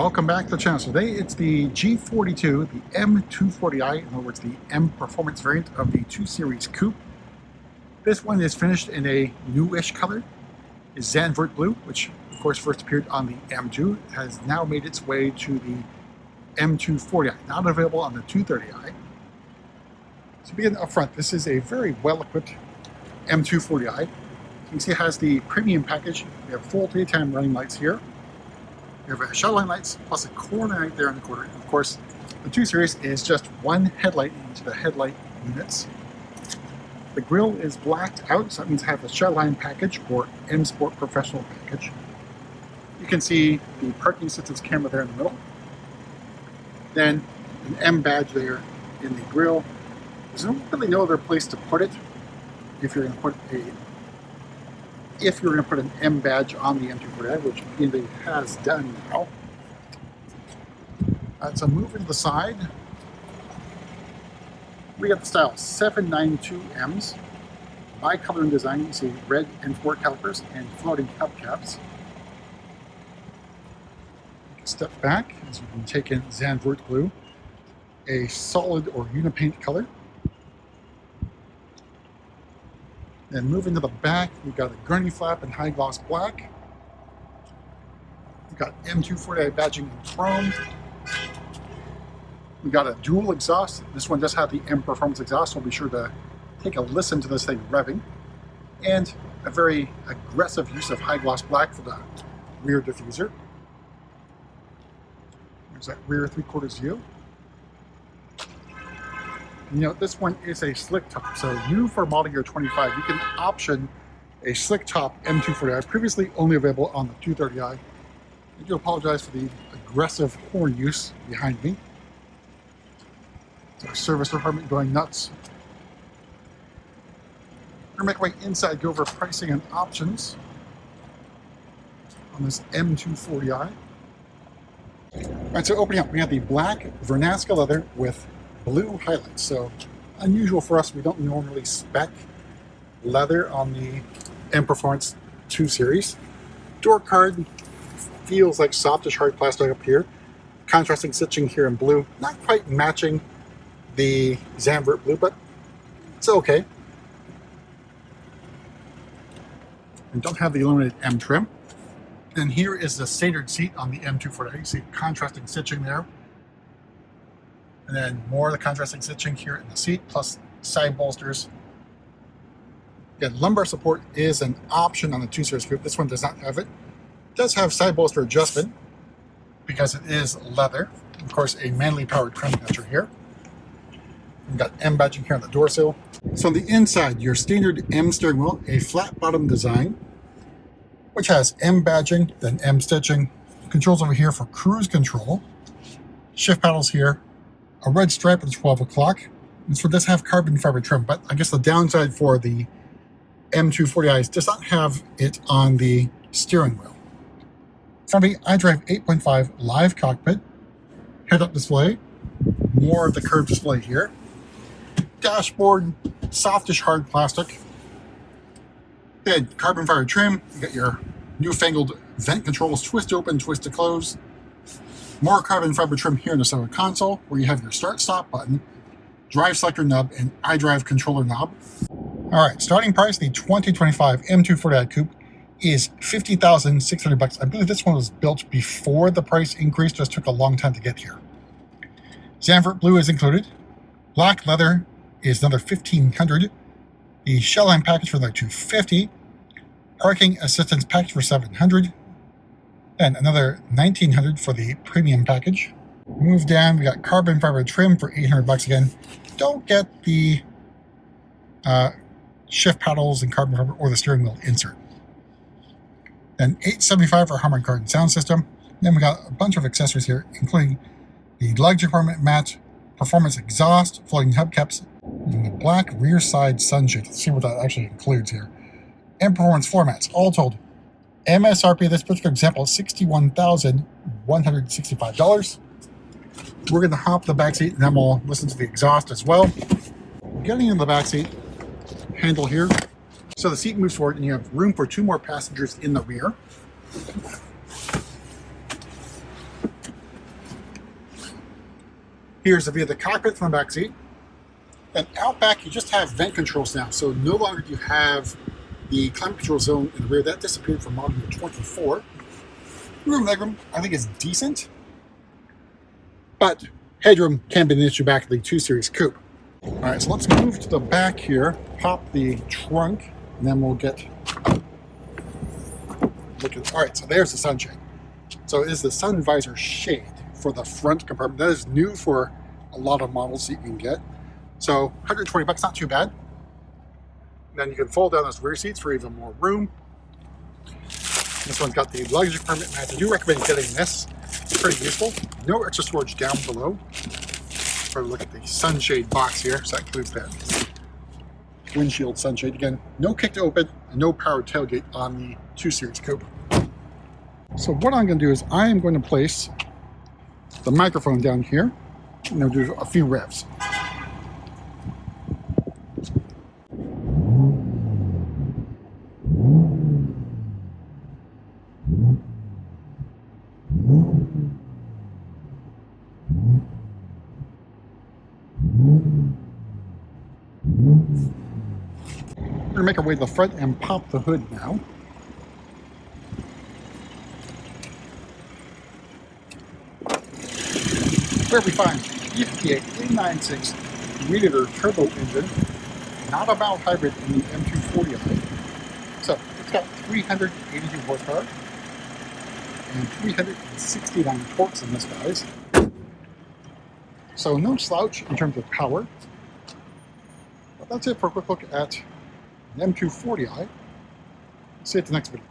welcome back to the channel. So today it's the G42, the M240i, in other words the M Performance variant of the 2 Series Coupe. This one is finished in a newish color, is Zandvoort blue, which of course first appeared on the M2, has now made its way to the M240i, not available on the 230i. So begin up front, this is a very well-equipped M240i. You can see it has the premium package. We have full daytime running lights here. We have shadow line lights plus a corner light there in the corner. Of course, the 2 Series is just one headlight into the headlight units. The grille is blacked out, so that means I have the shadow line package or M Sport Professional package. You can see the parking assistance camera there in the middle. Then an M badge there in the grille. There's really no other place to put it if you're going to put an M badge on the M240i, which it has done now. So moving to the side, we got the style 792Ms, bi-color in design. You see red M4 calipers and floating hubcaps. You can step back as you can take in Zandvoort blue, a solid or unipaint color. Then moving to the back, we've got a gurney flap in high gloss black. We've got M240i badging in chrome. We've got a dual exhaust. This one does have the M Performance exhaust, so be sure to take a listen to this thing revving. And a very aggressive use of high gloss black for the rear diffuser. There's that rear 3/4 view. You know, this one is a slick top, so new for model year 25, you can option a slick top M240i, previously only available on the 230i. I do apologize for the aggressive horn use behind me. It's our service department going nuts. We're going to make our way inside, go over pricing and options on this M240i. All right, so opening up, we have the black Vernasca leather with blue highlights. So unusual for us, we don't normally spec leather on the M Performance 2 Series. Door card feels like softish hard plastic up here. Contrasting stitching here in blue, not quite matching the Zandvoort blue, but it's okay. And don't have the illuminated M trim. And here is the standard seat on the M240i. You see contrasting stitching there. And then more of the contrasting stitching here in the seat, plus side bolsters. Again, lumbar support is an option on the 2 Series Coupe. This one does not have it. It does have side bolster adjustment because it is leather. Of course, a manually powered trim catcher here. We've got M badging here on the door sill. So on the inside, your standard M steering wheel, a flat bottom design, which has M badging, then M stitching. Controls over here for cruise control. Shift paddles here. A red stripe at the 12 o'clock. This one does have carbon fiber trim, but I guess the downside for the M240i does not have it on the steering wheel. Front of me, iDrive 8.5 live cockpit, head-up display, more of the curved display here. Dashboard, softish hard plastic. Then carbon fiber trim. You got your newfangled vent controls, twist open, twist to close. More carbon fiber trim here in the center console, where you have your start-stop button, drive selector nub, and iDrive controller knob. All right, starting price, the 2025 M240i Coupe is $50,600. I believe this one was built before the price increase, just took a long time to get here. Zandvoort blue is included. Black leather is another $1,500. The shell line package for another $250. Parking assistance package for $700. And another $1,900 for the premium package. Move down, we got carbon fiber trim for $800 again. Don't get the shift paddles and carbon fiber or the steering wheel insert. Then $875 for Harman Kardon sound system. Then we got a bunch of accessories here, including the luggage compartment mat, performance exhaust, floating hubcaps, and the black rear side sunshade. Let's see what that actually includes here. And performance floor mats, all told. MSRP of this particular example is $61,165. We're going to hop the back seat and then we'll listen to the exhaust as well. Getting in the back seat, handle here. So the seat moves forward and you have room for 2 more passengers in the rear. Here's the view of the cockpit from the back seat. And out back, you just have vent controls now. So no longer do you have the climate control zone in the rear. That disappeared from model year 24. Room legroom, I think, is decent. But headroom can be an issue back in the 2 Series Coupe. All right, so let's move to the back here, pop the trunk, and then we'll get look at. All right, so there's the sunshade. So it is the sun visor shade for the front compartment. That is new for a lot of models that you can get. So 120 bucks, not too bad. Then you can fold down those rear seats for even more room. This one's got the luggage compartment. I do recommend getting this. It's pretty useful. No extra storage down below. Try to look at the sunshade box here. So that includes that windshield sunshade. Again, no kick to open and no powered tailgate on the 2 Series Coupe. So what I'm going to do is I am going to place the microphone down here and I'll do a few revs. We're going to make our way to the front and pop the hood now. Where we find EPA 896 3-liter turbo engine, not a mild hybrid in the M240i. So it's got 382 horsepower and 369 torques in this guys. So no slouch in terms of power. But that's it for a quick look at the M240i. See you at the next video.